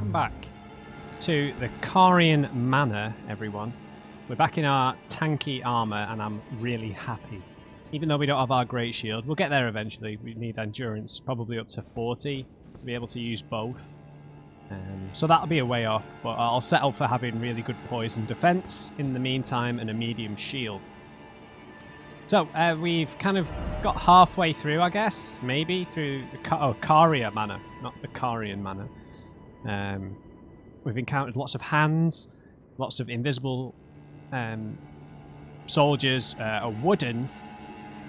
welcome back to the Carian Manor, everyone. We're back in our tanky armour, and I'm really happy. Even though we don't have our great shield, we'll get there eventually. We need endurance, probably up to 40, to be able to use both. So that'll be a way off, but I'll settle for having really good poison defense in the meantime and a medium shield. So, we've kind of got halfway through, I guess, maybe, through the Caria Manor, not the Carian Manor. We've encountered lots of hands, lots of invisible soldiers, a wooden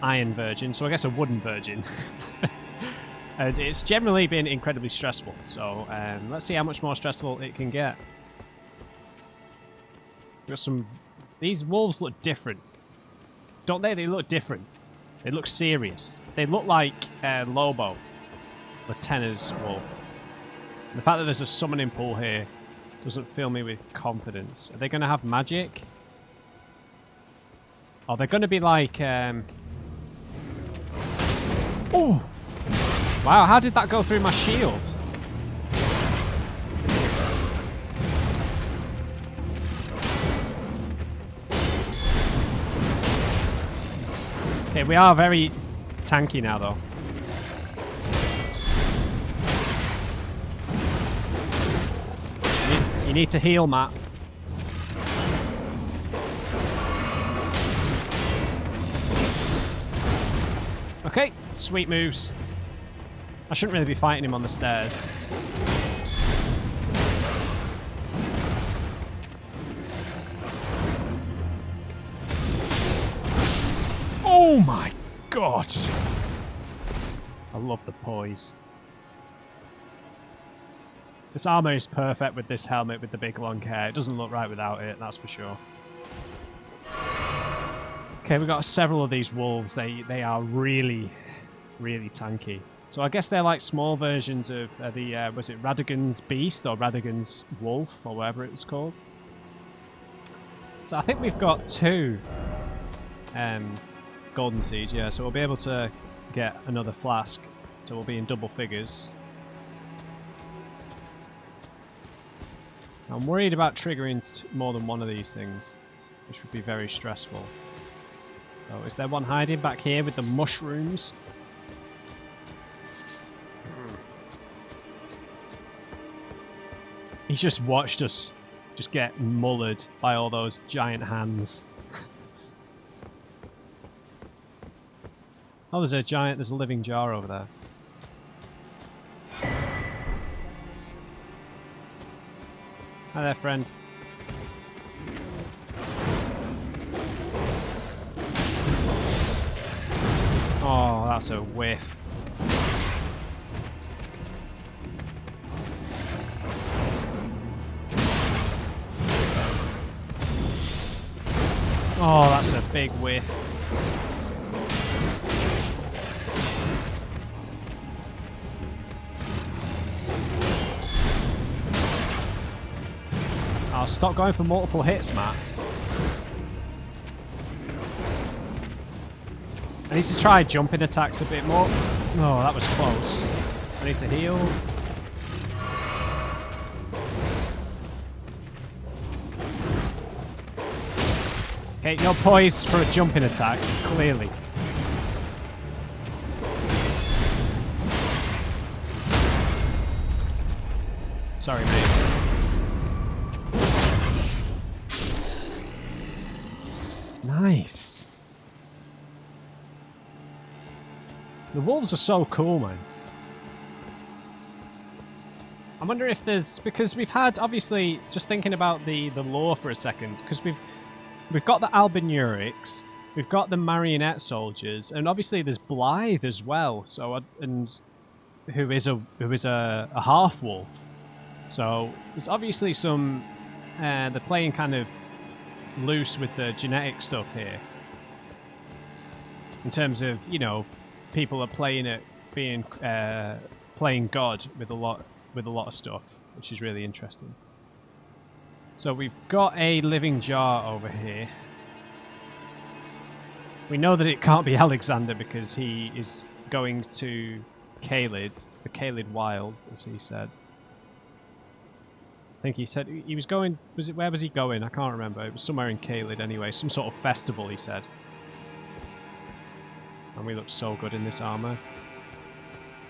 iron virgin, so I guess a wooden virgin. And it's generally been incredibly stressful, so let's see how much more stressful it can get. We've got some... These wolves look different. Don't they? They look different. They look serious. They look like Lobo, Loreta's wolf. And the fact that there's a summoning pool here doesn't fill me with confidence. Are they going to have magic? Oh, they're going to be like... Oh! Wow, how did that go through my shield? Okay, we are very tanky now, though. You need to heal, Matt. Okay, sweet moves. I shouldn't really be fighting him on the stairs. Oh my god! I love the poise. This armor is perfect with this helmet with the big long hair. It doesn't look right without it, that's for sure. Okay, we've got several of these wolves. They are really, really tanky. So I guess they're like small versions of the, was it Radagon's Beast or Radagon's Wolf or whatever it was called. So I think we've got two golden seeds, yeah, so we'll be able to get another flask, so we'll be in double figures. I'm worried about triggering more than one of these things, which would be very stressful. So is there one hiding back here with the mushrooms? He's just watched us just get mullered by all those giant hands. Oh, there's a living jar over there. Hi there, friend. Oh, that's a whiff. Oh, that's a big whiff. Oh, stop going for multiple hits, Matt. I need to try jumping attacks a bit more. Oh, that was close. I need to heal. Okay, no poise for a jumping attack, clearly. Sorry, mate. Nice. The wolves are so cool, man. I wonder if there's... Because we've had, obviously, just thinking about the lore for a second, because we've got the Albinurics, we've got the marionette soldiers, and obviously there's Blythe as well. So, and who is a half wolf. So there's obviously some. They're playing kind of loose with the genetic stuff here. In terms of, you know, people are playing it being playing God with a lot of stuff, which is really interesting. So we've got a living jar over here. We know that it can't be Alexander because he is going to Caelid, the Caelid Wild, as he said. I think he said he was going. Where was he going? I can't remember. It was somewhere in Caelid anyway. Some sort of festival, he said. And we look so good in this armor.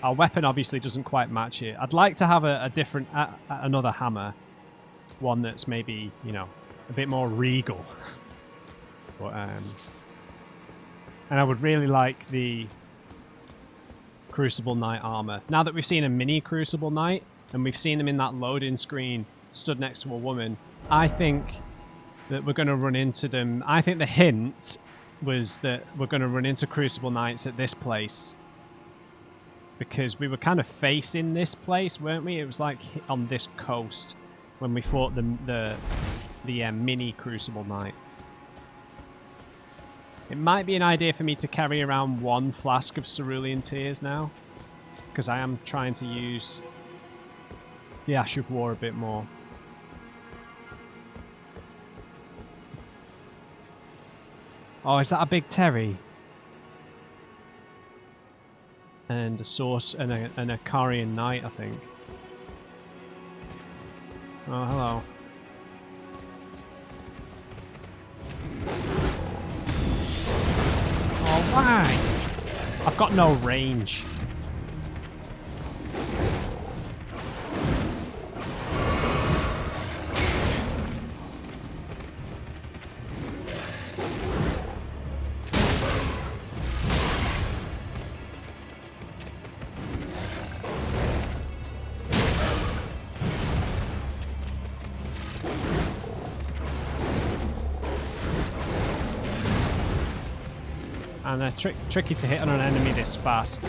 Our weapon obviously doesn't quite match it. I'd like to have a different, another hammer, one that's maybe, you know, a bit more regal. But and I would really like the Crucible Knight armor. Now that we've seen a mini Crucible Knight and we've seen them in that loading screen stood next to a woman, I think that we're going to run into them. I think the hint was that we're going to run into Crucible Knights at this place, because we were kind of facing this place, weren't we? It was like on this coast when we fought the mini Crucible Knight. It might be an idea for me to carry around one flask of Cerulean Tears now, because I am trying to use the Ash of War a bit more. Oh, is that a big Terry? And a source and a Carian Knight, I think. Oh, hello. Oh, why? I've got no range. And they're tricky to hit on an enemy this fast.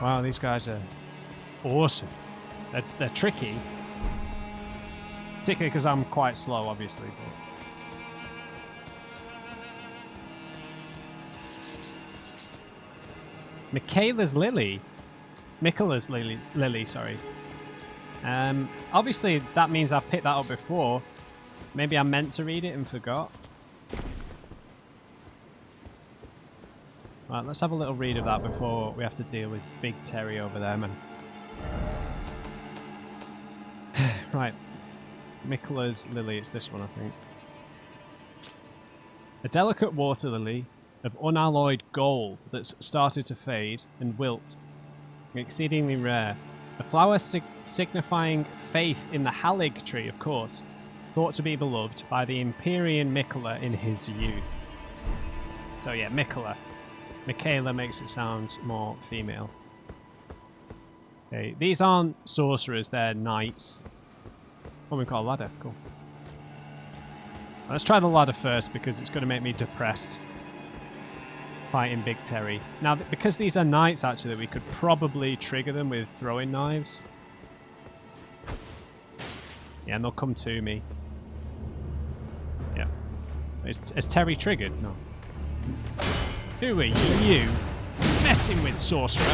Wow, these guys are awesome. They're tricky. Particularly because I'm quite slow, obviously. But... Michaela's Lily? Michaela's Lily, sorry. Obviously, that means I've picked that up before. Maybe I meant to read it and forgot. Right, let's have a little read of that before we have to deal with Big Terry over there, man. Right. Michaela's Lily, it's this one, I think. A delicate water lily of unalloyed gold that's started to fade and wilt. Exceedingly rare. A flower signifying faith in the Halig tree, of course. Thought to be beloved by the Empyrean Michaela in his youth. So yeah, Michaela. Michaela makes it sound more female. Okay, these aren't sorcerers, they're knights. Oh, we've got a ladder. Cool. Let's try the ladder first because it's going to make me depressed fighting Big Terry. Now, because these are knights, actually, we could probably trigger them with throwing knives. Yeah, and they'll come to me. Yeah. Is Terry triggered? No. Who are you? Messing with sorcerer.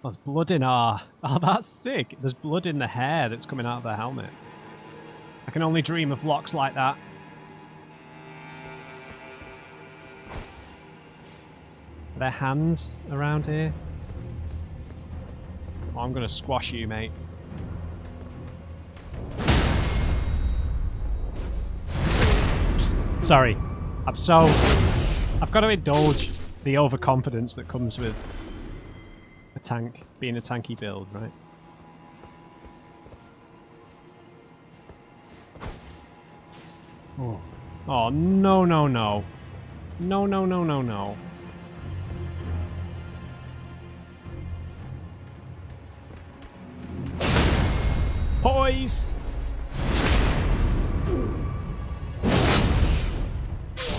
Oh, there's blood in our... Oh, that's sick. There's blood in the hair that's coming out of the helmet. I can only dream of locks like that. Are there hands around here? Oh, I'm going to squash you, mate. Sorry. I've got to indulge the overconfidence that comes with a tank, being a tanky build, right? Oh. Oh, no, no, no. No, no, no, no, no. Poise!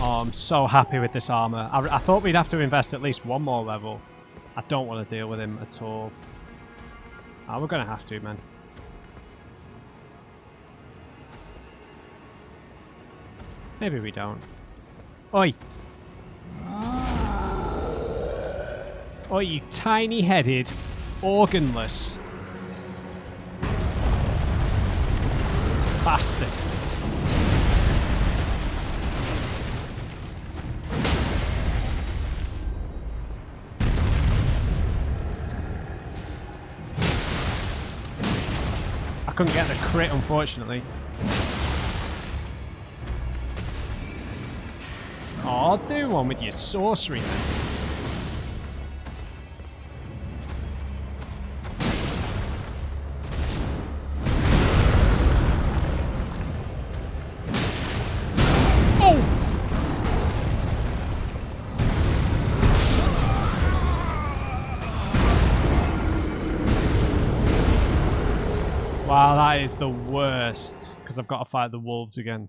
Oh, I'm so happy with this armor. I thought we'd have to invest at least one more level. I don't want to deal with him at all. Oh, we're going to have to, man. Maybe we don't. Oi! Oi, you tiny-headed, organless bastard. I couldn't get the crit, unfortunately. Oh, do one with your sorcery then. Oh! Wow, that is the worst, because I've got to fight the wolves again.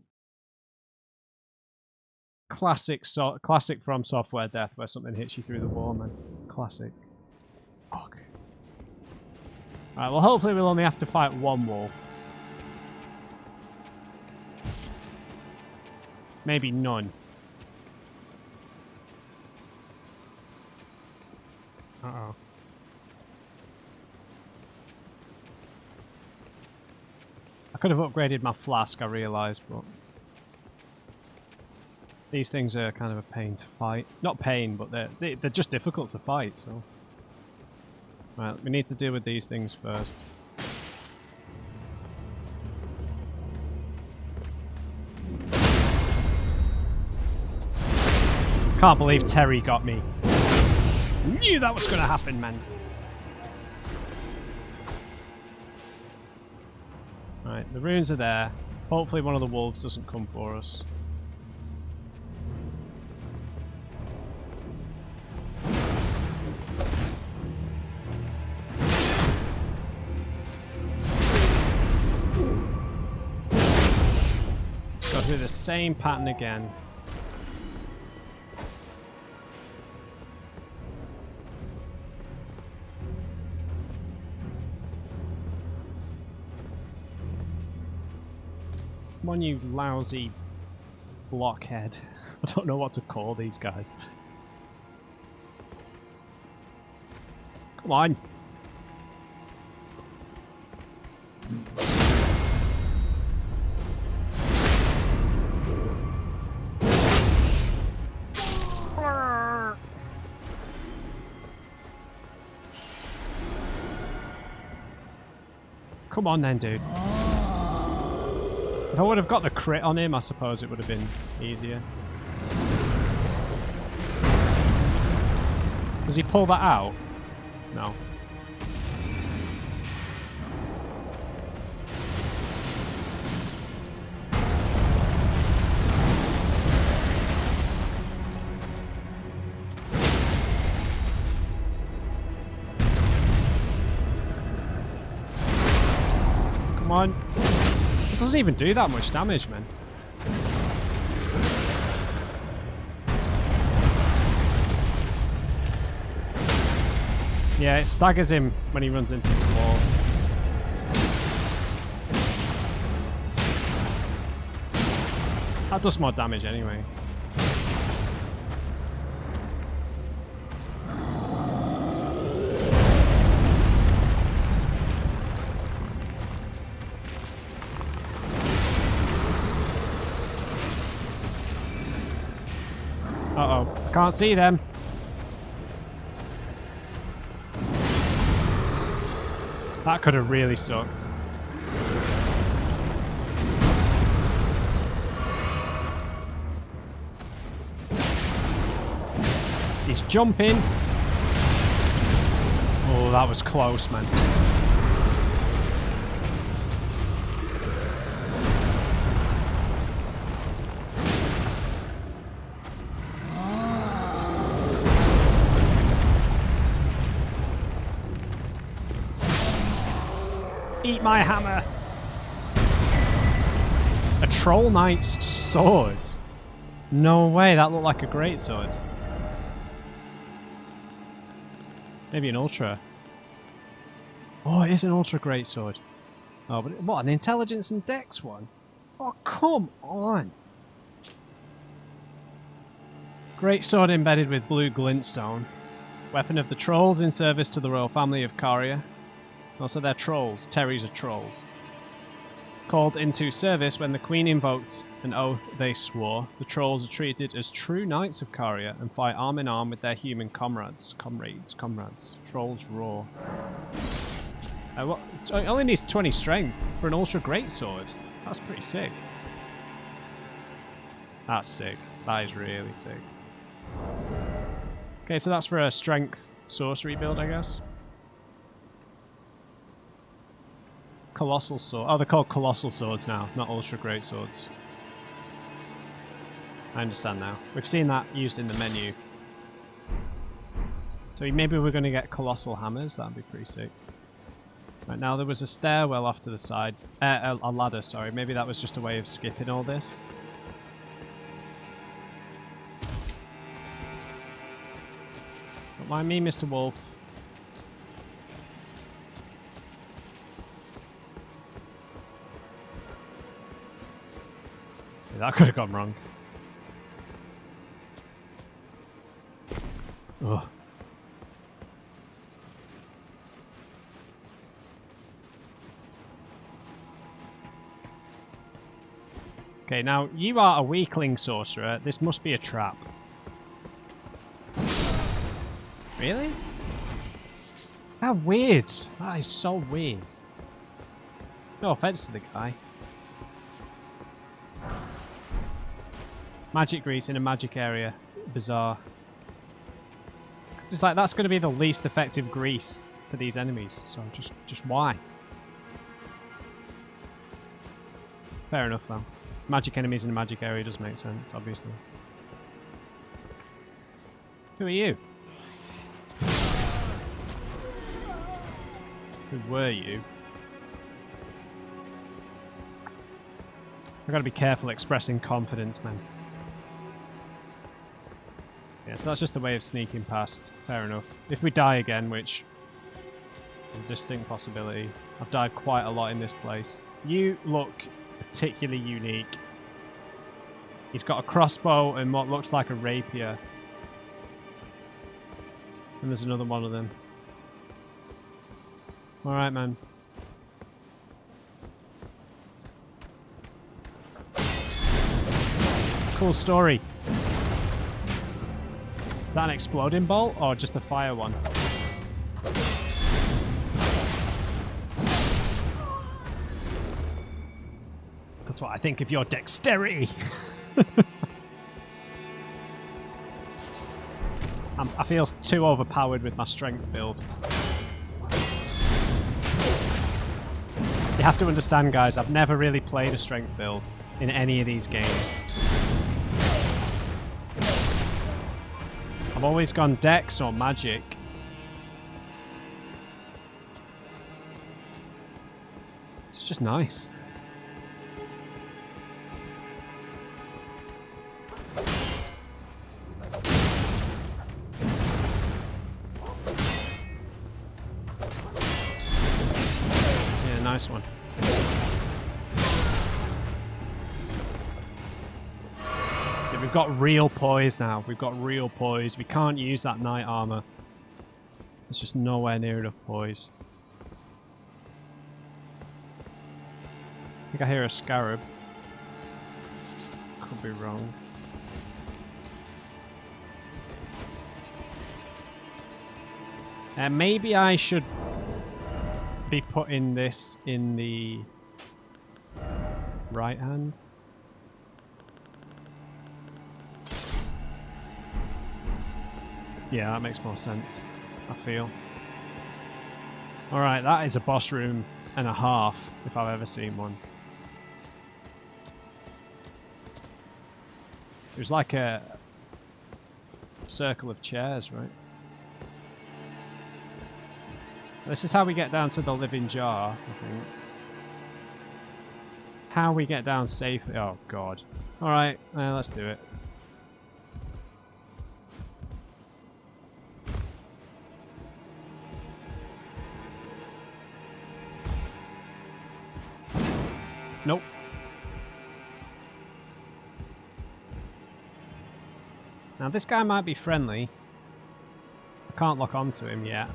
Classic FromSoftware death where something hits you through the wall, man. Classic. Fuck. Alright, well hopefully we'll only have to fight one wolf. Maybe none. Uh-oh. I could have upgraded my flask, I realised, but... These things are kind of a pain to fight. Not pain, but they're just difficult to fight, so... Right, we need to deal with these things first. Can't believe Terry got me. Knew that was going to happen, man. Right, the runes are there. Hopefully one of the wolves doesn't come for us. Go through the same pattern again. Come on, you lousy blockhead. I don't know what to call these guys. Come on. Come on then, dude. If I would have got the crit on him, I suppose it would have been easier. Does he pull that out? No. Come on. It doesn't even do that much damage, man. Yeah, it staggers him when he runs into the wall. That does more damage anyway. Uh-oh. Can't see them. That could have really sucked. He's jumping. Oh, that was close, man. Eat my hammer! A troll knight's sword? No way, that looked like a great sword. Maybe an ultra. Oh, it is an ultra great sword. Oh, but what, an intelligence and dex one? Oh, come on! Great sword embedded with blue glintstone. Weapon of the trolls in service to the royal family of Caria. Also, they're trolls. Terries are trolls. Called into service when the queen invoked an oath they swore, the trolls are treated as true knights of Caria and fight arm in arm with their human comrades. Comrades. Trolls roar. It only needs 20 strength for an ultra great sword. That's pretty sick. That's sick. That is really sick. Okay, so that's for a strength sorcery build, I guess. Colossal sword. Oh, they're called colossal swords now, not ultra great swords. I understand now. We've seen that used in the menu. So maybe we're going to get colossal hammers. That'd be pretty sick. Right, now there was a stairwell off to the side. A ladder, sorry. Maybe that was just a way of skipping all this. Don't mind me, Mr. Wolf. Yeah, that could have gone wrong. Ugh. Okay, now you are a weakling sorcerer. This must be a trap. Really? How weird. That is so weird. No offense to the guy. Magic grease in a magic area. Bizarre. It's just like that's going to be the least effective grease for these enemies. So just why? Fair enough though. Magic enemies in a magic area does make sense, obviously. Who are you? Who were you? I've got to be careful expressing confidence, man. Yeah, so that's just a way of sneaking past. Fair enough. If we die again, which is a distinct possibility. I've died quite a lot in this place. You look particularly unique. He's got a crossbow and what looks like a rapier. And there's another one of them. Alright, man. Cool story. Is that an exploding bolt or just a fire one? That's what I think of your dexterity. I feel too overpowered with my strength build. You have to understand, guys, I've never really played a strength build in any of these games. I've always gone dex or magic. It's just nice. Yeah, nice one. We've got real poise now. We've got real poise. We can't use that knight armor. It's just nowhere near enough poise. I think I hear a scarab. Could be wrong. Maybe I should be putting this in the right hand. Yeah, that makes more sense, I feel. Alright, that is a boss room and a half, if I've ever seen one. It was like a circle of chairs, right? This is how we get down to the living jar, I think. How we get down safely. Oh, God. Alright, let's do it. Nope. Now this guy might be friendly. I can't lock onto him yet.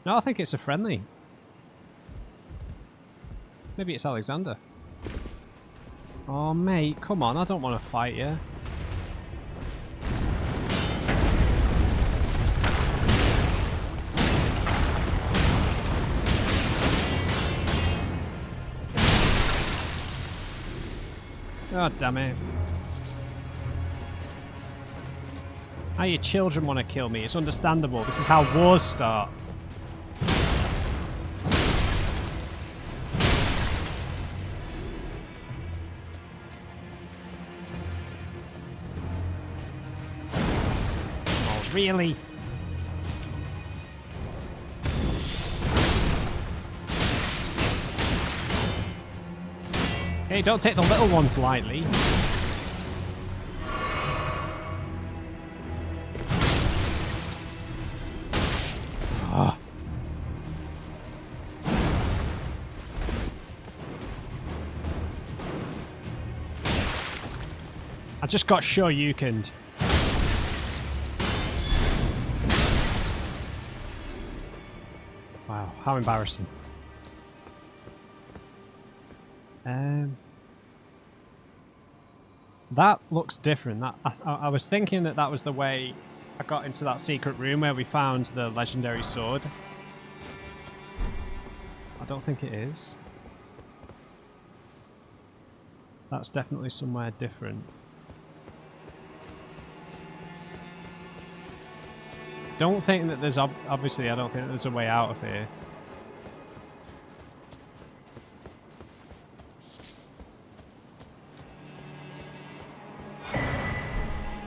No, I think it's a friendly. Maybe it's Alexander. Oh mate, come on, I don't want to fight you. God damn it. How your children want to kill me, it's understandable. This is how wars start. Oh, really? Hey, don't take the little ones lightly. Oh. I just got shoryukened. Wow, how embarrassing. That looks different. I was thinking that that was the way I got into that secret room where we found the legendary sword. I don't think it is. That's definitely somewhere different. Don't think that there's obviously I don't think there's a way out of here.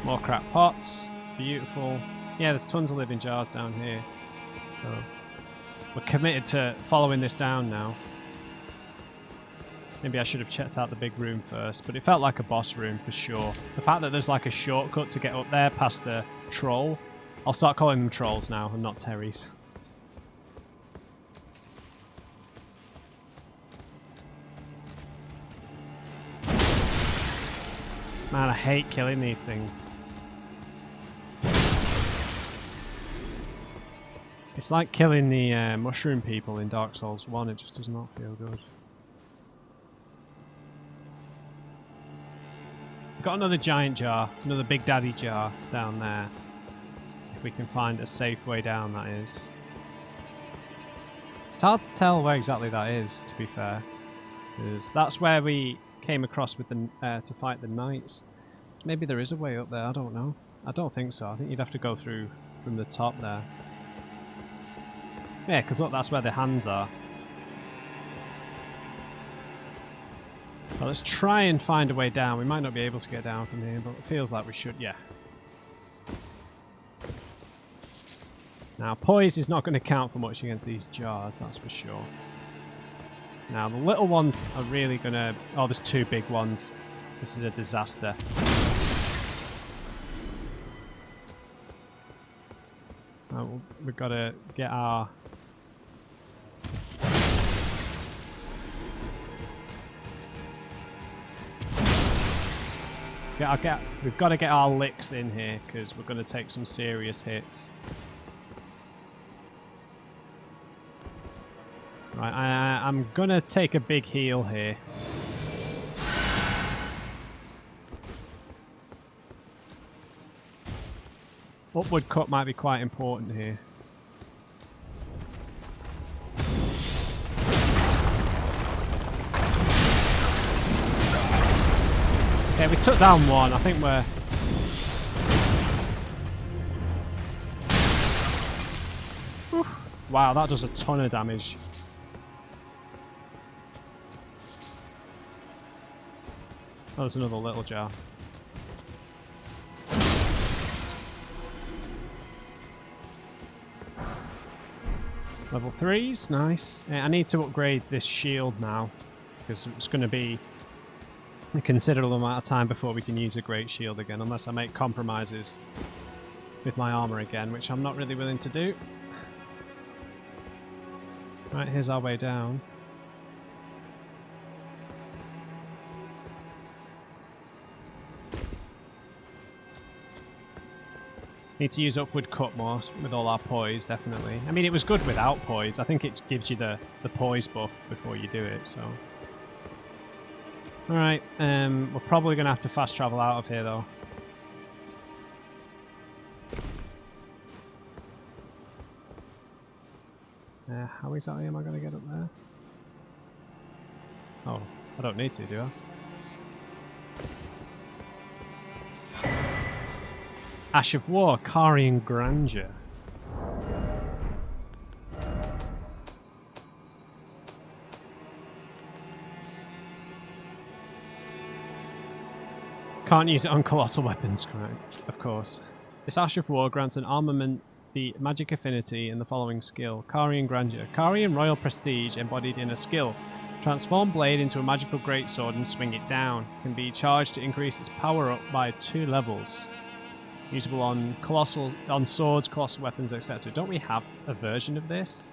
More crap pots. Beautiful. Yeah, there's tons of living jars down here. So we're committed to following this down now. Maybe I should have checked out the big room first, but it felt like a boss room for sure. The fact that there's like a shortcut to get up there past the troll. I'll start calling them trolls now and not Terrys. Man, I hate killing these things. It's like killing the mushroom people in Dark Souls 1, it just does not feel good. We've got another giant jar, another big daddy jar down there. If we can find a safe way down, that is. It's hard to tell where exactly that is, to be fair. Because that's where we came across with the to fight the knights. Maybe there is a way up there, I don't know. I don't think so, I think you'd have to go through from the top there. Yeah, because look, that's where the hands are. Well, let's try and find a way down. We might not be able to get down from here, but it feels like we should, yeah. Now, poise is not going to count for much against these jars, that's for sure. Now, the little ones are really going to... Oh, there's two big ones. This is a disaster. We've got to get our... We've got to get our licks in here, because we're going to take some serious hits. Right, I'm going to take a big heal here. Upward cut might be quite important here. Okay, we took down one. I think we're... Whew. Wow, that does a ton of damage. Oh, there's another little jar. Level 3s, nice. I need to upgrade this shield now, because it's going to be a considerable amount of time before we can use a great shield again, unless I make compromises with my armor again, which I'm not really willing to do. Right, here's our way down. Need to use upward cut more with all our poise, definitely. I mean, it was good without poise. I think it gives you the poise buff before you do it, so... Alright, we're probably going to have to fast travel out of here, though. How exactly am I going to get up there? Oh, I don't need to, do I? Ash of War, Carian Grandeur. Can't use it on colossal weapons, correct? Of course. This Ash of War grants an armament the magic affinity in the following skill. Carian Grandeur. Carian royal prestige embodied in a skill. Transform blade into a magical greatsword and swing it down. Can be charged to increase its power up by 2 levels. Usable on swords, colossal weapons, etc. Don't we have a version of this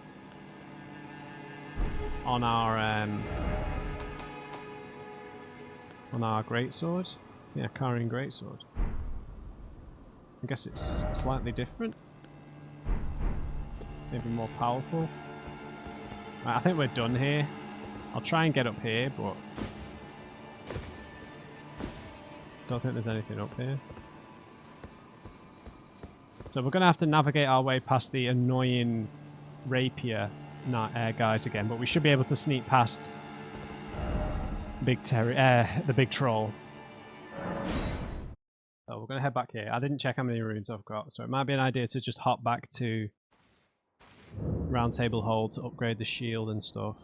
on our greatsword? Yeah, Carian greatsword. I guess it's slightly different. Maybe more powerful. Right, I think we're done here. I'll try and get up here, but don't think there's anything up here. So we're going to have to navigate our way past the annoying rapier guys again, but we should be able to sneak past the big troll. So we're going to head back here. I didn't check how many runes I've got, so it might be an idea to just hop back to Roundtable Hold to upgrade the shield and stuff.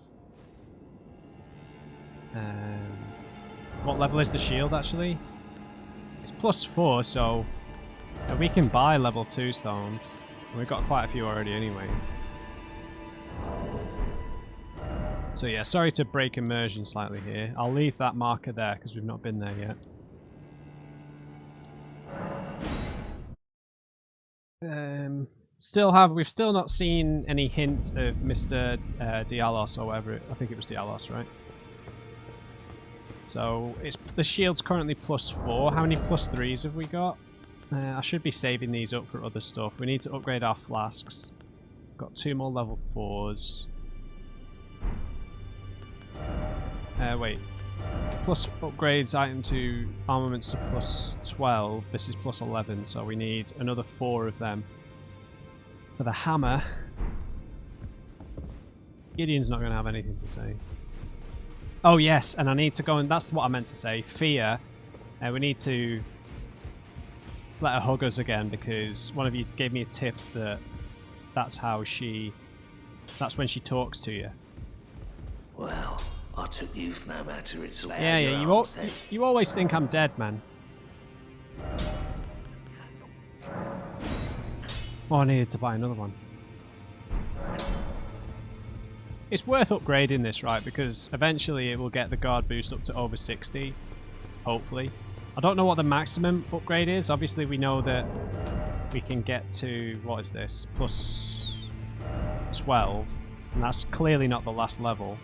What level is the shield actually? It's +4, so we can buy level 2 stones. We've got quite a few already anyway. So yeah, sorry to break immersion slightly here. I'll leave that marker there because we've not been there yet. We've still not seen any hint of Mr. Dialos or whatever. I think it was Dialos, right? So the shield's currently +4. How many +3s have we got? I should be saving these up for other stuff. We need to upgrade our flasks. Got 2 more level 4s. Wait. Plus upgrades item to armaments to +12. This is +11, so we need another 4 of them. For the hammer, Gideon's not going to have anything to say. Oh yes, and I need to go and that's what I meant to say. Fia, we need to let her hug us again because one of you gave me a tip that that's when she talks to you. Well, I took you for no matter it's loud. Yeah, you always think I'm dead, man. Oh, I needed to buy another one. It's worth upgrading this, right? Because eventually it will get the guard boost up to over 60. Hopefully. I don't know what the maximum upgrade is. Obviously we know that we can get to, what is this? +12. And that's clearly not the last level.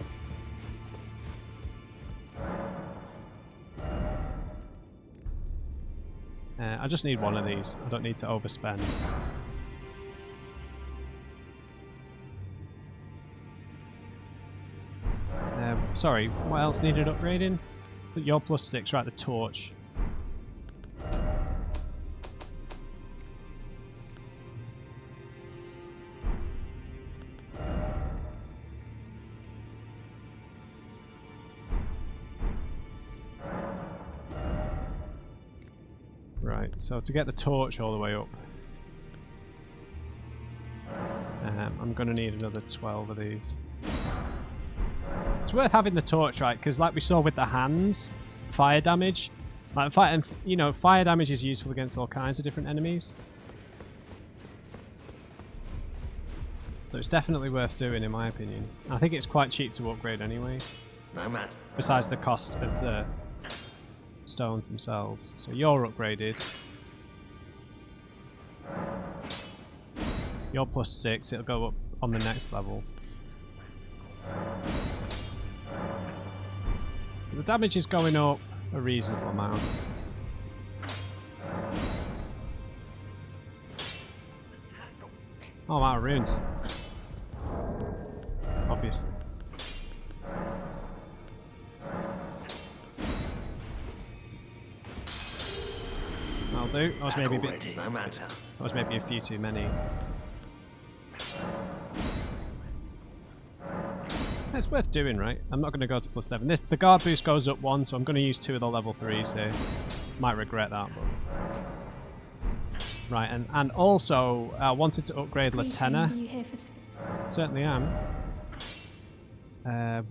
I just need one of these. I don't need to overspend. Sorry, what else needed upgrading? You're +6, right, the torch. Right, so to get the torch all the way up, I'm going to need another 12 of these. It's worth having the torch, right? Because like we saw with the hands, fire damage, fire damage is useful against all kinds of different enemies. So it's definitely worth doing, in my opinion. I think it's quite cheap to upgrade anyway. No, Matt. Besides the cost of the stones themselves. So you're upgraded. You're +6, it'll go up on the next level. The damage is going up a reasonable amount. Oh, I'm out of runes. Obviously. That'll do. That was maybe a bit. Already, no matter. That was maybe a few too many. It's worth doing, right? I'm not going to go to +7. The guard boost goes up 1, so I'm going to use 2 of the level 3s here. Might regret that, but... Right, and also, I wanted to upgrade Loretta. Certainly am.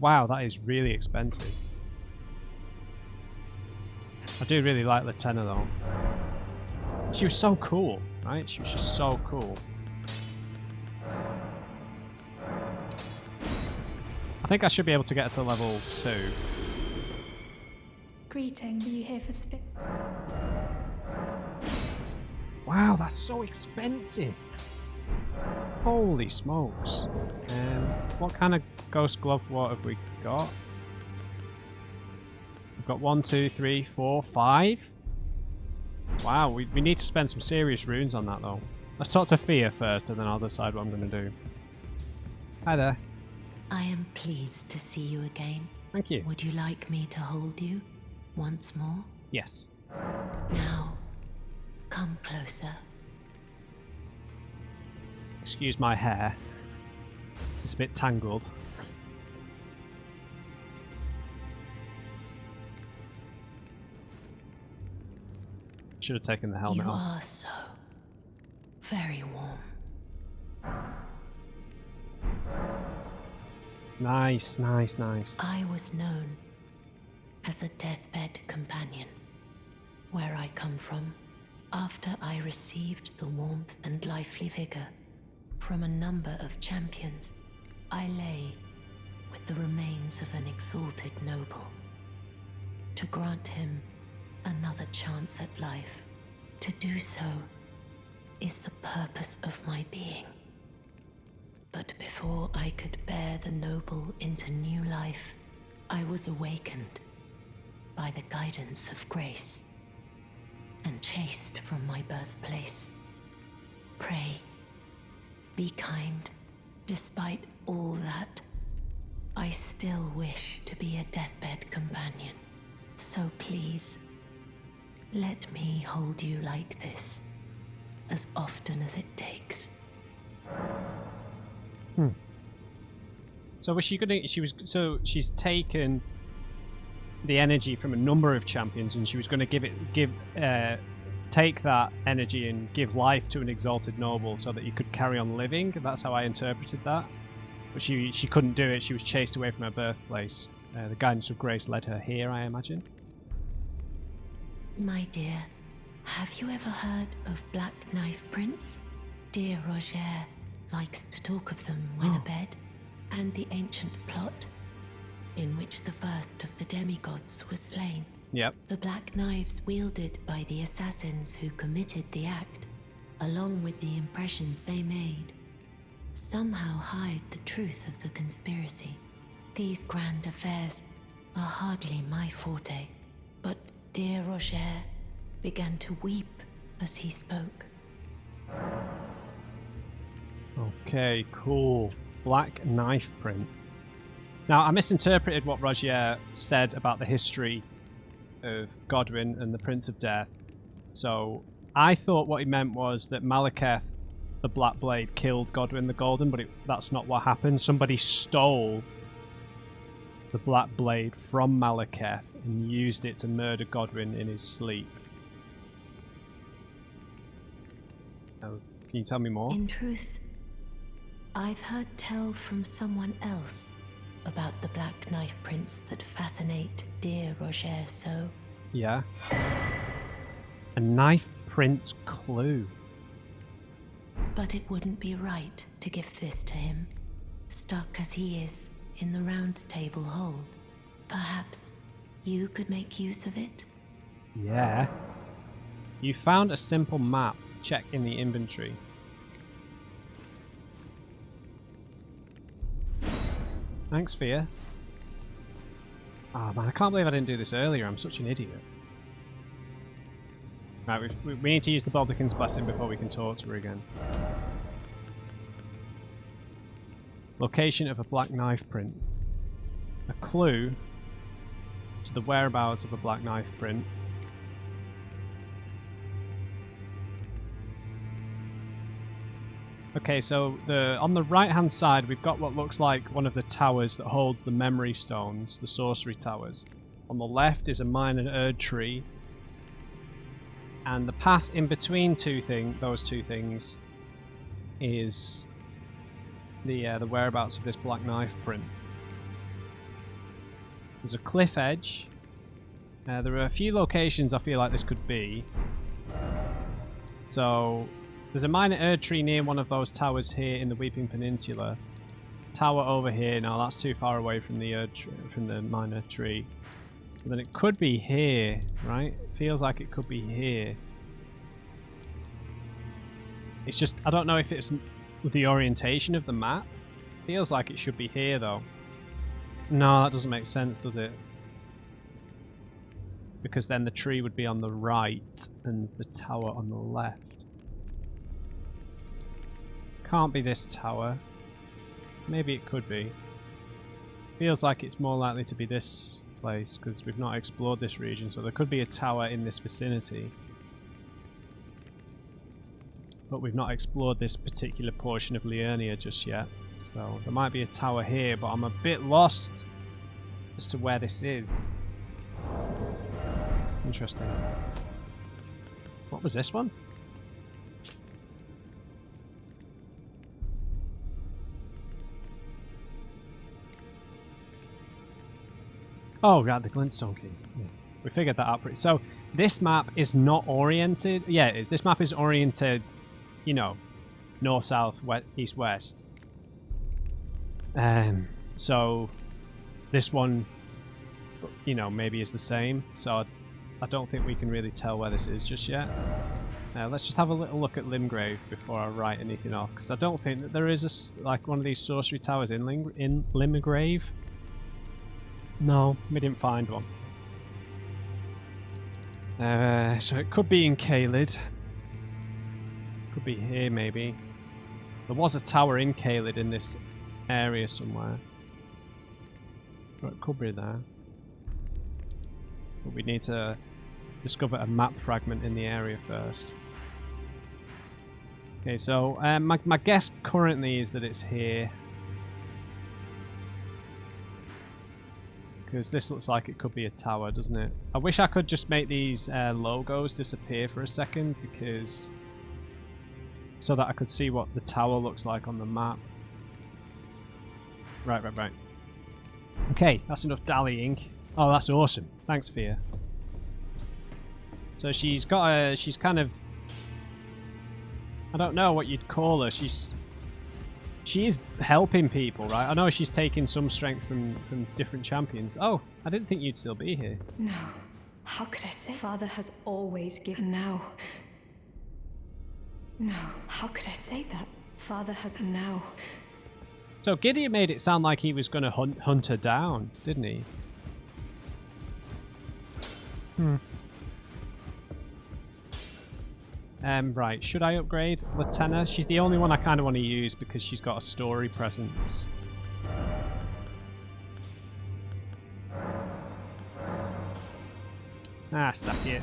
Wow, that is really expensive. I do really like Loretta, though. She was so cool, right? She was just so cool. I think I should be able to get her to level 2. Greeting, are you here for Wow, that's so expensive. Holy smokes. What kind of ghost glove what have we got? We've got 1, 2, 3, 4, 5. Wow, we need to spend some serious runes on that though. Let's talk to Fia first and then I'll decide what I'm going to do. Hi there. I am pleased to see you again. Thank you. Would you like me to hold you once more? Yes. Now, come closer. Excuse my hair. It's a bit tangled. Should have taken the helmet You off. are so very warm. Nice, nice, nice. I was known as a deathbed companion. Where I come from, after I received the warmth and lively vigor from a number of champions, I lay with the remains of an exalted noble. To grant him another chance at life, to do so is the purpose of my being. But before I could bear the noble into new life, I was awakened by the guidance of grace and chased from my birthplace. Pray, be kind. Despite all that, I still wish to be a deathbed companion. So please, let me hold you like this, as often as it takes. So was she gonna? She's taken the energy from a number of champions, and she was going to take that energy and give life to an exalted noble, so that you could carry on living. That's how I interpreted that. But she couldn't do it. She was chased away from her birthplace. The guidance of grace led her here, I imagine. My dear, have you ever heard of Black Knife Prince? Dear Roger likes to talk of them when abed, and the ancient plot in which the first of the demigods was slain. Yep. The black knives wielded by the assassins who committed the act, along with the impressions they made, somehow hide the truth of the conspiracy. These grand affairs are hardly my forte, but dear Roger began to weep as he spoke. Okay, cool. Black Knife Print. Now, I misinterpreted what Roger said about the history of Godwyn and the Prince of Death. So, I thought what he meant was that Malekith, the Black Blade, killed Godwyn the Golden, but that's not what happened. Somebody stole the Black Blade from Malekith and used it to murder Godwyn in his sleep. Can you tell me more? In truth, I've heard tell from someone else about the Black Knife Prince that fascinate dear Roger so. Yeah. A Knife Prince clue. But it wouldn't be right to give this to him, stuck as he is in the Roundtable Hold. Perhaps you could make use of it? Yeah. You found a simple map. Check in the inventory. Thanks, Fia. Ah, man, I can't believe I didn't do this earlier. I'm such an idiot. Right, we need to use the Baldican's Blessing before we can talk to her again. Location of a black knife print. A clue to the whereabouts of a black knife print. Okay, so on the right-hand side, we've got what looks like one of the towers that holds the memory stones, the sorcery towers. On the left is a minor Erd tree, and the path in between those two things is the whereabouts of this black knife print. There's a cliff edge. There are a few locations I feel like this could be. So there's a minor Erd tree near one of those towers here in the Weeping Peninsula. Tower over here. No, that's too far away from the from the minor tree. So then it could be here, right? It feels like it could be here. It's just, I don't know if it's with the orientation of the map. Feels like it should be here though. No, that doesn't make sense, does it? Because then the tree would be on the right and the tower on the left. Can't be this tower. Maybe it could be. Feels like it's more likely to be this place because we've not explored this region, so there could be a tower in this vicinity. But we've not explored this particular portion of Liurnia just yet. So there might be a tower here, but I'm a bit lost as to where this is. Interesting. What was this one? Oh, right, the glintstone key. Yeah. We figured that out pretty. So this map is not oriented. Yeah, it is. This map is oriented, you know, north, south, west, east, west. So this one, you know, maybe is the same. So I don't think we can really tell where this is just yet. Let's just have a little look at Limgrave before I write anything off, because I don't think that there is like one of these sorcery towers in Limgrave. No, we didn't find one. So it could be in Caelid. Could be here, maybe. There was a tower in Caelid in this area somewhere. But it could be there. But we need to discover a map fragment in the area first. Okay, so my guess currently is that it's here. Because this looks like it could be a tower, doesn't it? I wish I could just make these logos disappear for a second, because so that I could see what the tower looks like on the map. Right. Okay, that's enough dallying. Oh, that's awesome. Thanks, Fia. So she's got she's kind of, I don't know what you'd call her. She is helping people, right? I know she's taking some strength from different champions. Oh, I didn't think you'd still be here. No. How could I say? Father has always given. Now. No. How could I say that? Father has now. So Gideon made it sound like he was going to hunt her down, didn't he? Right, should I upgrade Loretta? She's the only one I kind of want to use because she's got a story presence. Ah, suck it.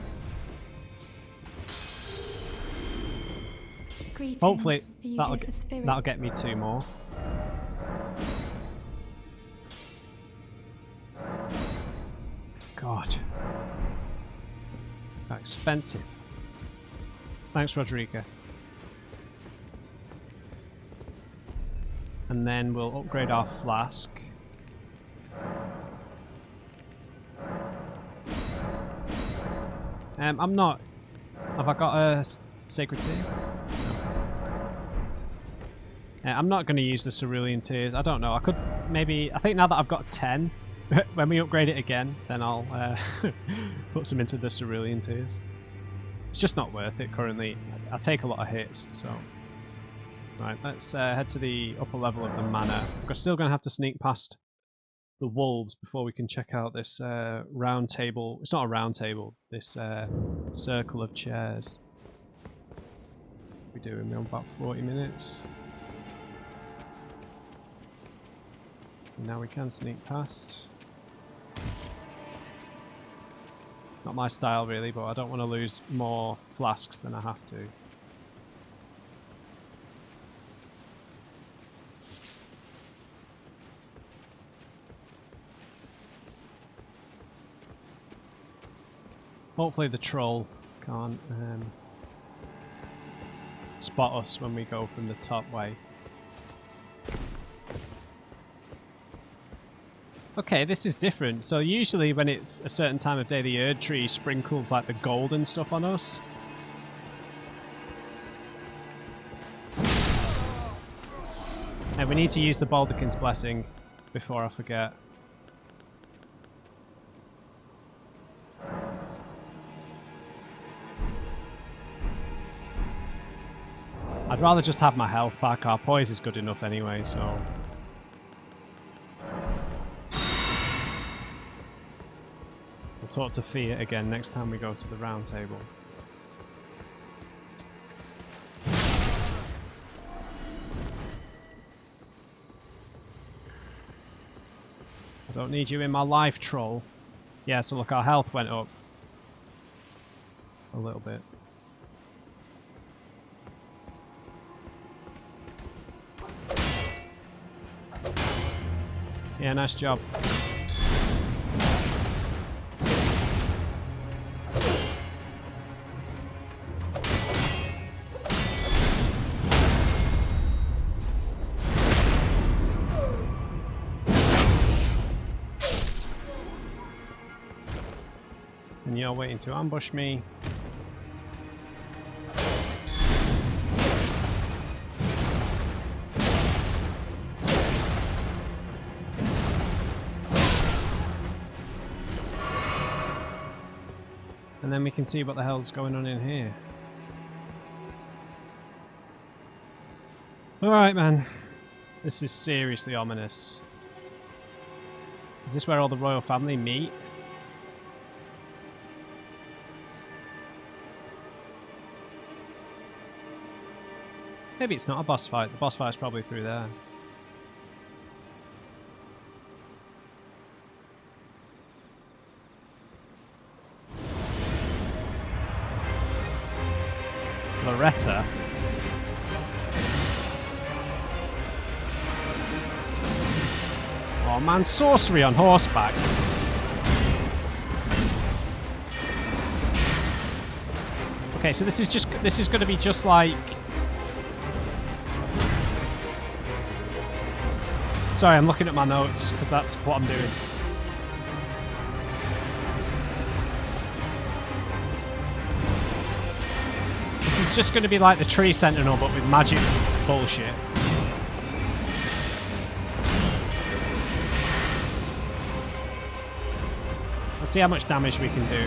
Greetings. Hopefully that'll get me 2 more. God. How expensive. Thanks, Rodrigo. And then we'll upgrade our flask. I'm not... Have I got a sacred tear? No. I'm not going to use the cerulean tears. I don't know. I could maybe... I think now that I've got 10, when we upgrade it again, then I'll put some into the cerulean tears. It's just not worth it currently. I take a lot of hits, so... Right, let's head to the upper level of the manor. We're still going to have to sneak past the wolves before we can check out this round table. It's not a round table, this circle of chairs. What are we doing? We're on about 40 minutes. Now we can sneak past. Not my style really, but I don't want to lose more flasks than I have to. Hopefully the troll can't spot us when we go from the top way. Okay, this is different. So usually when it's a certain time of day, the Erd tree sprinkles like the golden stuff on us. And we need to use the Baldachin's Blessing before I forget. I'd rather just have my health back. Our poise is good enough anyway, so... We'll talk to Fia again next time we go to the round table. I don't need you in my life, troll. Yeah, so look, our health went up. A little bit. Yeah, nice job. And you're waiting to ambush me. And then we can see what the hell's going on in here. Alright, man. This is seriously ominous. Is this where all the royal family meet? Maybe it's not a boss fight. The boss fight's probably through there. Loretta. Oh man, sorcery on horseback. Okay, so this is going to be just like... Sorry, I'm looking at my notes because that's what I'm doing. This is just going to be like the Tree Sentinel, but with magic bullshit. Let's see how much damage we can do.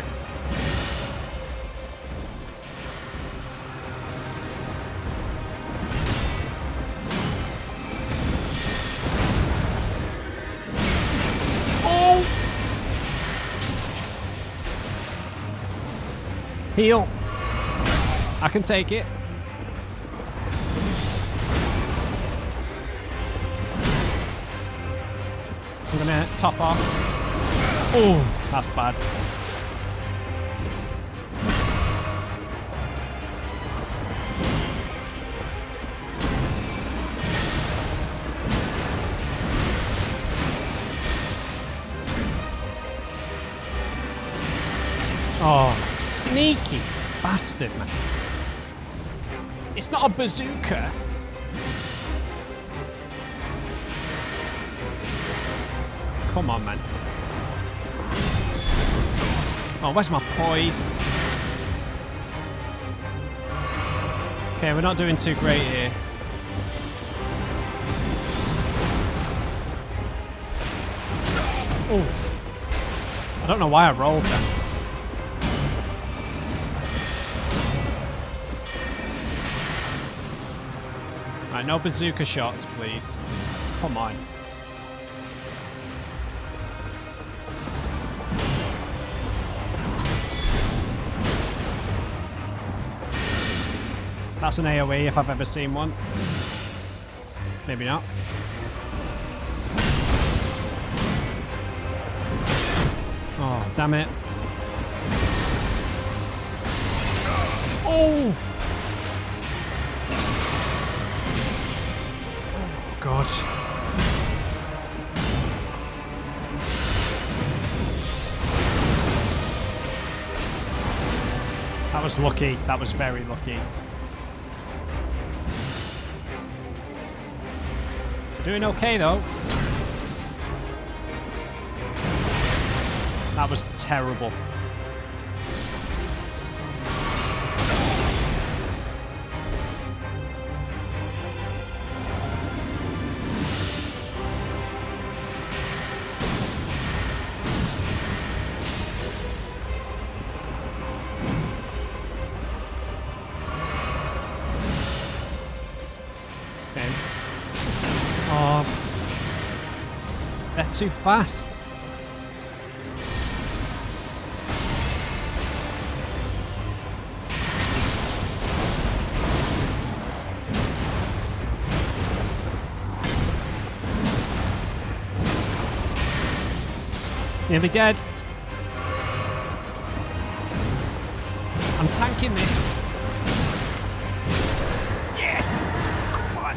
Heal. I can take it. I'm gonna top off. Oh, that's bad. Oh. Sneaky bastard, man. It's not a bazooka. Come on, man. Oh, where's my poise? Okay, we're not doing too great here. Oh. I don't know why I rolled then. Right, no bazooka shots, please. Come on. That's an AoE if I've ever seen one. Maybe not. Oh, damn it. Oh! Oh, God. That was lucky. That was very lucky. We're doing okay, though. That was terrible. Okay. Oh. They're too fast. Nearly dead. I'm tanking this. Yes! Come on,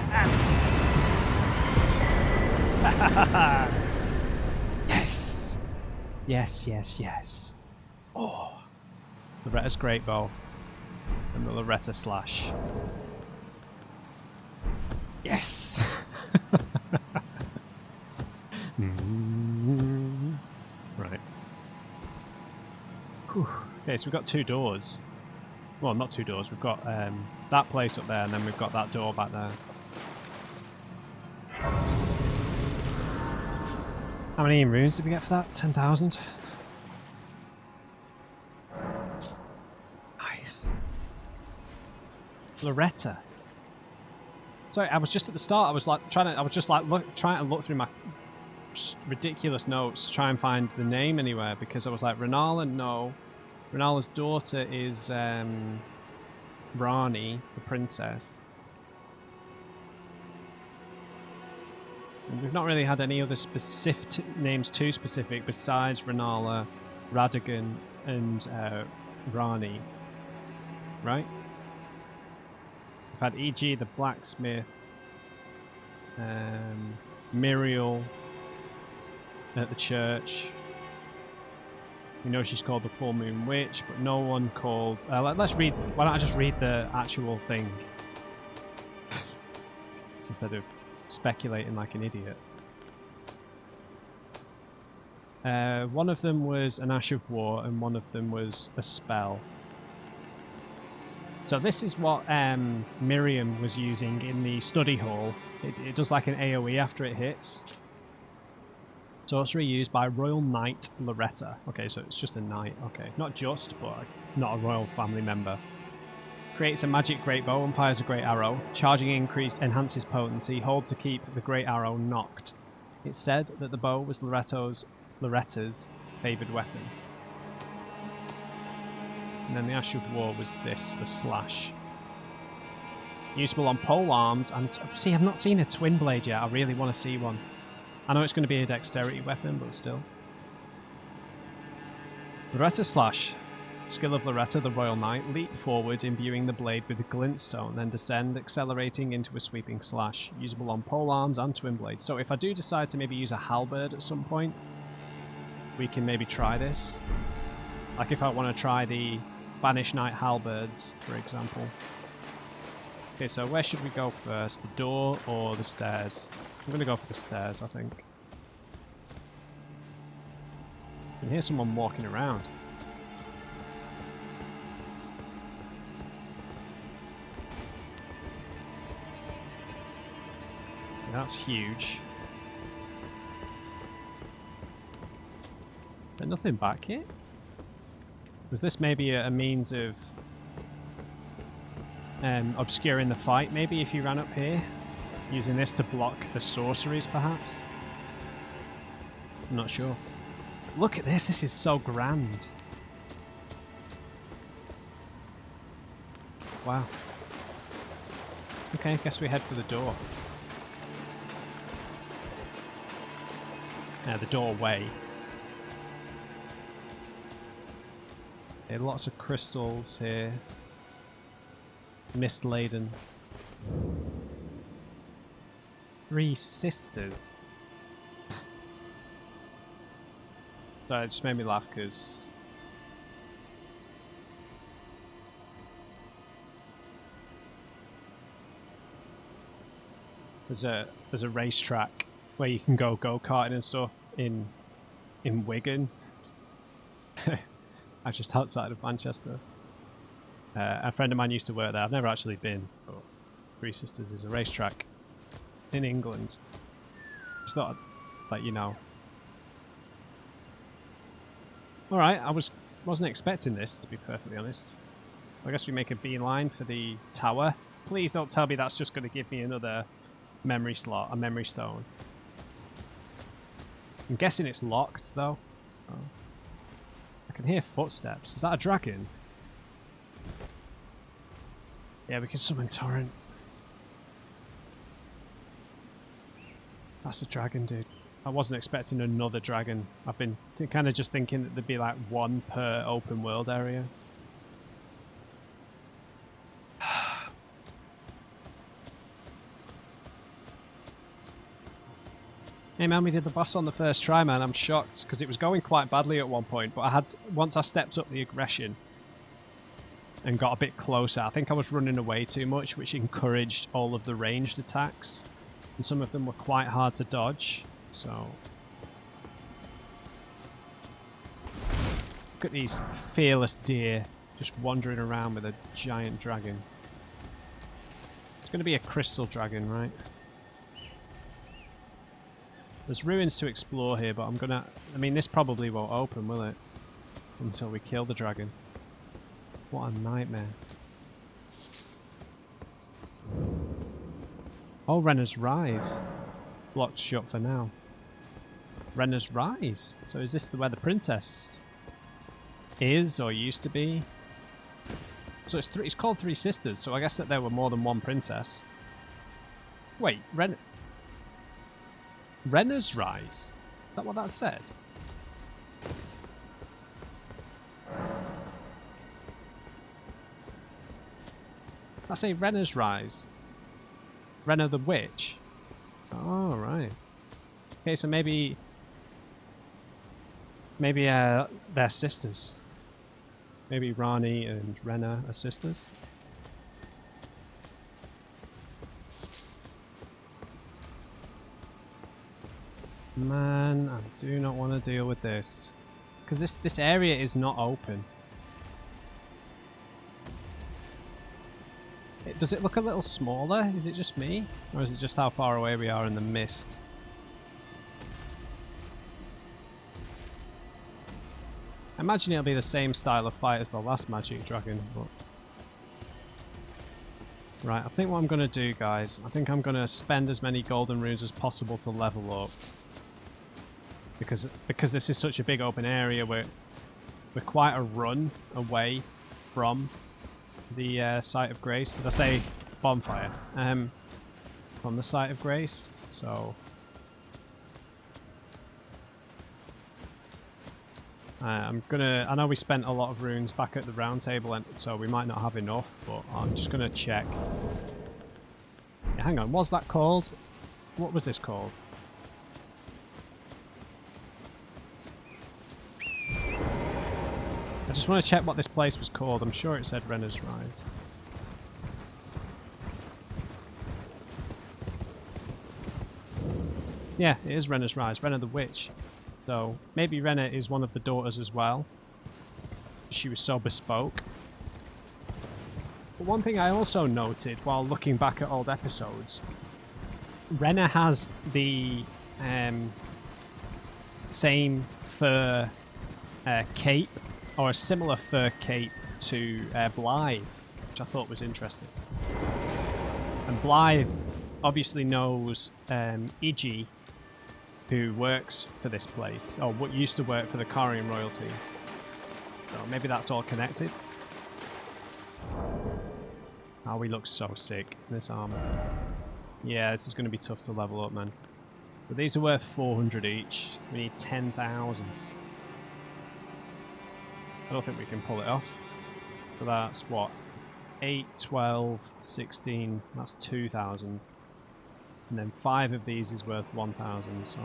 yes! Yes, yes, yes. Oh. Loretta's great bow. And the Loretta slash. Yes! Right. Whew. Okay, so we've got 2 doors. Well, not 2 doors. We've got that place up there, and then we've got that door back there. How many runes did we get for that? 10,000? Nice. Loretta. Sorry, I was just at the start. I was like trying to look through my ridiculous notes, try and find the name anywhere, because I was like, Renala, no. Renala's daughter is Rani, the princess. And we've not really had any other specific names too specific besides Renala, Radagon, and Rani. Right? We've had E.G. the blacksmith, Muriel at the church. We know she's called the Full Moon Witch, but no one called... let's read... Why don't I just read the actual thing? Instead of speculating like an idiot. One of them was an Ash of War, and one of them was a spell. So this is what Miriam was using in the study hall. It does like an AoE after it hits. Sorcery used by Royal Knight Loretta. Okay, so it's just a knight. Okay, not just, but not a royal family member. Creates a magic great bow and fires a great arrow. Charging increase enhances potency. Hold to keep the great arrow knocked. It's said that the bow was Loretta's favoured weapon. And then the Ash of War was this, the slash. Usable on pole arms. And see, I've not seen a twin blade yet. I really want to see one. I know it's going to be a dexterity weapon, but still. Loretta slash. Skill of Loretta, the Royal Knight. Leap forward, imbuing the blade with a glintstone, then descend, accelerating into a sweeping slash. Usable on pole arms and twin blades. So if I do decide to maybe use a halberd at some point, we can maybe try this. Like if I want to try the Banished Knight halberds, for example. Okay, so where should we go first? The door or the stairs? I'm going to go for the stairs, I think. I can hear someone walking around. Okay, that's huge. Is there nothing back here? Was this maybe a means of obscuring the fight, maybe, if you ran up here? Using this to block the sorceries, perhaps? I'm not sure. Look at this, this is so grand. Wow. Okay, I guess we head for the door. The doorway. Okay, lots of crystals here. Mist laden. 3 sisters. So it just made me laugh because there's a racetrack where you can go-karting and stuff in Wigan. Just outside of Manchester. A friend of mine used to work there. I've never actually been, but Three Sisters is a racetrack in England. Just thought I'd let you know. Alright, I wasn't expecting this, to be perfectly honest. I guess we make a beeline for the tower. Please don't tell me that's just going to give me another memory slot, a memory stone. I'm guessing it's locked, though. So. I can hear footsteps. Is that a dragon? Yeah, we can summon Torrent. That's a dragon, dude. I wasn't expecting another dragon. I've been kind of just thinking that there'd be like one per open world area. Hey man, we did the boss on the first try, man. I'm shocked because it was going quite badly at one point, but once I stepped up the aggression and got a bit closer, I think I was running away too much, which encouraged all of the ranged attacks, and some of them were quite hard to dodge. So look at these fearless deer just wandering around with a giant dragon. It's going to be a crystal dragon, right? There's ruins to explore here, but I mean, this probably won't open, will it? Until we kill the dragon. What a nightmare. Oh, Renner's Rise. Blocked shut for now. Renner's Rise? So is this where the princess is, or used to be? So it's called Three Sisters, so I guess that there were more than one princess. Wait, Renner's Rise? Is that what that said? I say Renner's Rise. Renner the Witch. Oh, right. Okay, so maybe they're sisters. Maybe Rani and Renner are sisters. Man, I do not want to deal with this. Because this area is not open. Does it look a little smaller? Is it just me? Or is it just how far away we are in the mist? I imagine it'll be the same style of fight as the last Magic Dragon, but... Right, I think what I'm going to do, guys, I think I'm going to spend as many golden runes as possible to level up. Because this is such a big open area, we're quite a run away from the Site of Grace. Did I say bonfire? From the Site of Grace, so... I know we spent a lot of runes back at the Roundtable, so we might not have enough, but I'm just gonna check. Yeah, hang on, what's that called? What was this called? I just want to check what this place was called. I'm sure it said Renner's Rise. Yeah, it is Renner's Rise. Renner the Witch. So, maybe Renner is one of the daughters as well. She was so bespoke. But one thing I also noted while looking back at old episodes, Renner has the same fur cape, or a similar fur cape to Blythe, which I thought was interesting. And Blythe obviously knows Iggy, who works for this place, or what used to work for the Carian royalty. So maybe that's all connected. Oh, we look so sick in this armor. Yeah, this is going to be tough to level up, man. But these are worth 400 each. We need 10,000. I don't think we can pull it off. So that's what? 8, 12, 16, that's 2,000. And then 5 of these is worth 1,000, so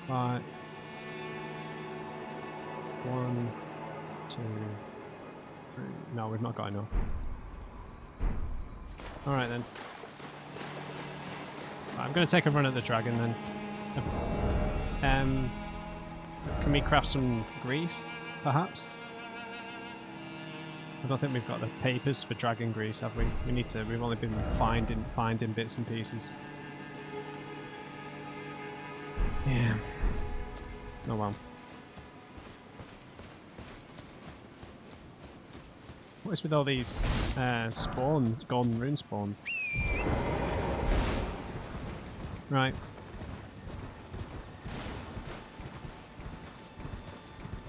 5. 1, 2, 3. No, we've not got enough. Alright then. I'm going to take a run at the dragon then. Can we craft some grease, perhaps? I don't think we've got the papers for dragon grease, have we? We need to. We've only been finding bits and pieces. Yeah. Oh well. What is with all these spawns, golden rune spawns? Right.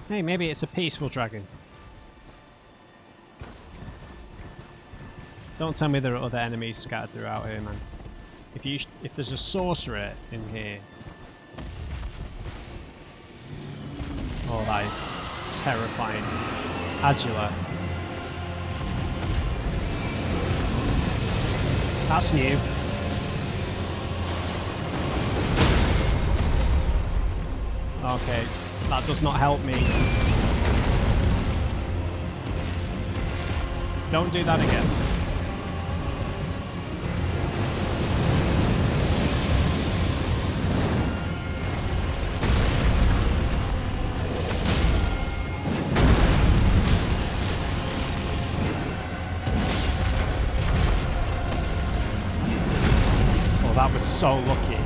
Hey, maybe it's a peaceful dragon. Don't tell me there are other enemies scattered throughout here, man. If there's a sorcerer in here... Oh, that is terrifying. Adula. That's new. Okay, that does not help me. Don't do that again. Oh, that was so lucky.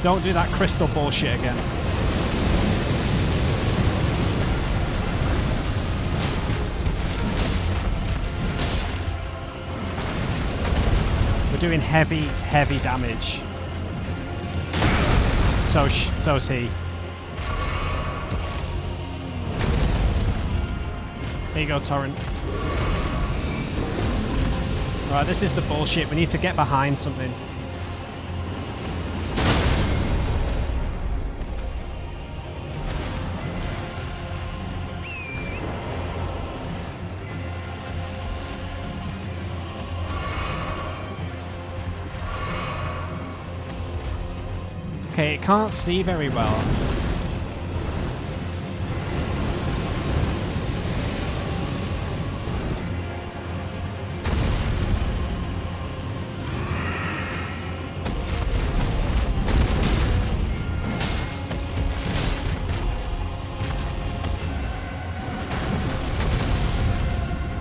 Don't do that crystal bullshit again. We're doing heavy damage. So's he. There you go, Torrent. Alright, this is the bullshit. We need to get behind something. Okay, it can't see very well.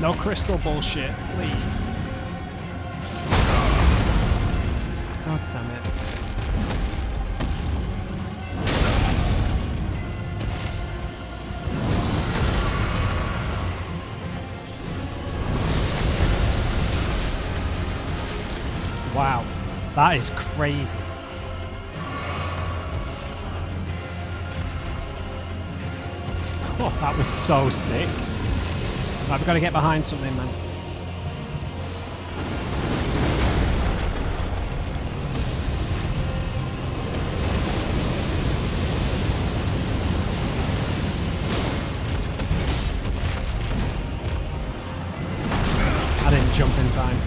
No crystal bullshit, please. God damn it. Wow, that is crazy. Oh, that was so sick. Right, we've got to get behind something, man. I didn't jump in time.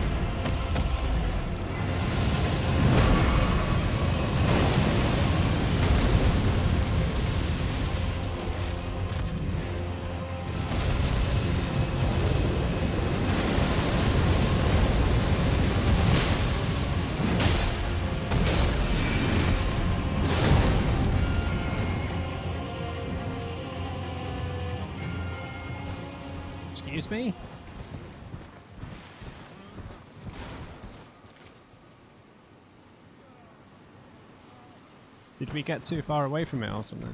Excuse me? Did we get too far away from it or something?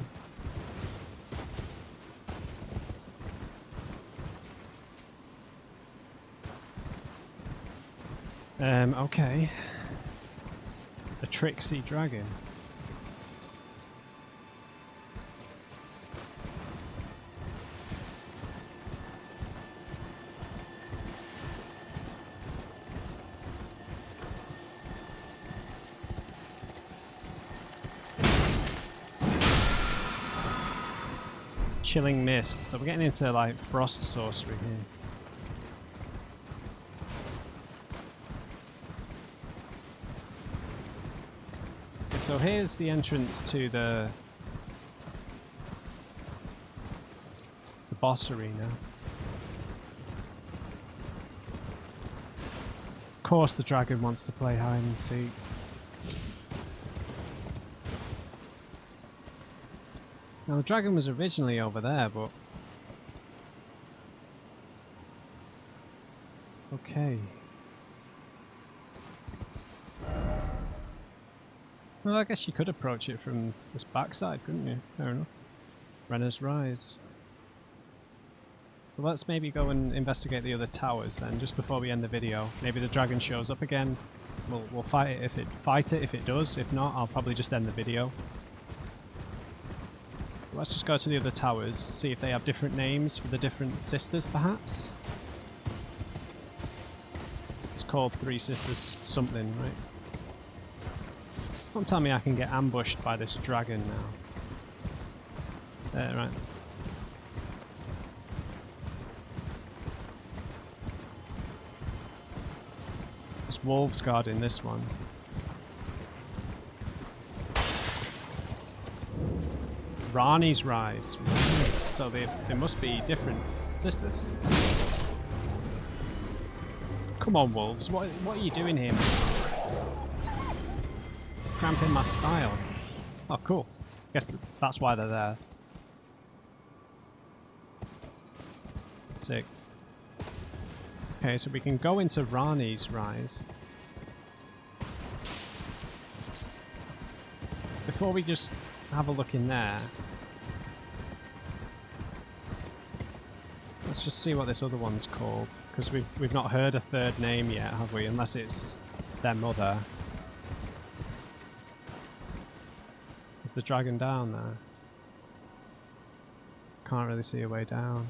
Okay. A tricksy dragon. Chilling Mist. So we're getting into like frost sorcery here. So here's the entrance to the boss arena. Of course the dragon wants to play hide and seek. Now the dragon was originally over there, but... Okay. Well, I guess you could approach it from this backside, couldn't you? Fair enough. Renner's Rise. Well, let's maybe go and investigate the other towers then, just before we end the video. Maybe the dragon shows up again. We'll fight it if it does. If not, I'll probably just end the video. Let's just go to the other towers, see if they have different names for the different sisters, perhaps? It's called Three Sisters something, right? Don't tell me I can get ambushed by this dragon now. There, right. There's wolves guarding this one. Rani's Rise. So they must be different sisters. Come on, wolves. What are you doing here, man? Cramping my style. Oh, cool. Guess that's why they're there. Sick. Okay, so we can go into Rani's Rise. Before we just have a look in there, let's just see what this other one's called, because we've not heard a third name yet, have we? Unless it's their mother. Is the dragon down there? Can't really see a way down.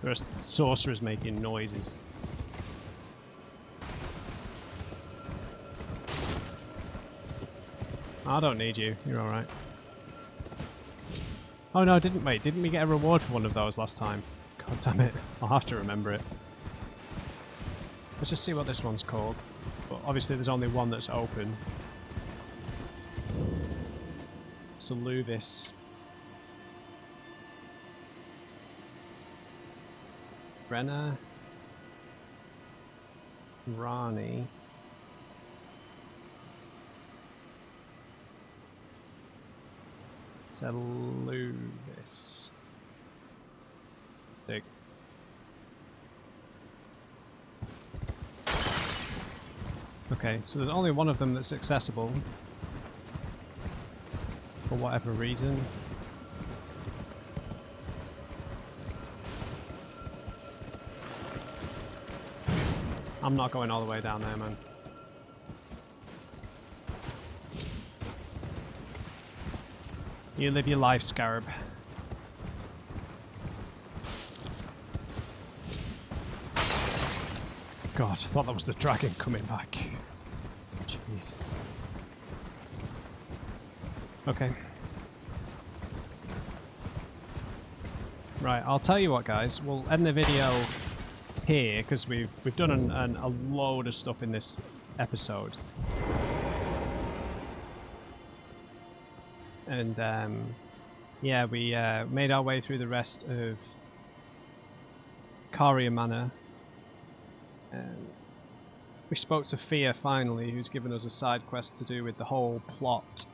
There are sorcerers making noises. I don't need you. You're alright. Oh no, didn't we get a reward for one of those last time? God damn it. I'll have to remember it. Let's just see what this one's called. But obviously there's only one that's open. Saluvis. Brenna. Rani. Saluvis. Dig. Okay, so there's only one of them that's accessible. For whatever reason. I'm not going all the way down there, man. You live your life, Scarab. God, I thought that was the dragon coming back. Jesus. Okay. Right, I'll tell you what, guys. We'll end the video here because we've done a load of stuff in this episode. And yeah, we made our way through the rest of Caria Manor. We spoke to Fia finally, who's given us a side quest to do with the whole plot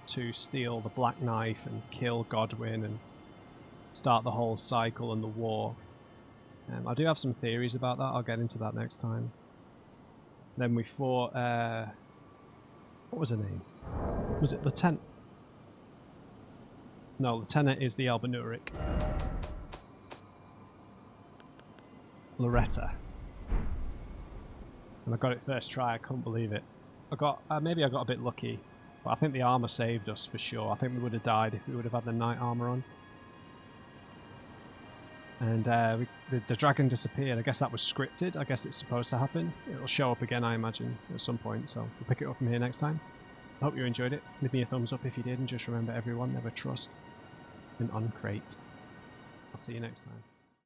to steal the Black Knife and kill Godwyn and start the whole cycle and the war. I do have some theories about that. I'll get into that next time. Then we fought what was her name? Was it Lieutenant? No, Lieutenant is the Albanuric. Loretta. And I got it first try. I couldn't believe it. I got maybe I got a bit lucky, but I think the armor saved us for sure. I think we would have died if we would have had the knight armor on. And the dragon disappeared. I guess that was scripted. I guess it's supposed to happen. It'll show up again, I imagine, at some point. So we'll pick it up from here next time. Hope you enjoyed it. Leave me a thumbs up if you did, and just remember everyone, never trust an uncrate. I'll see you next time.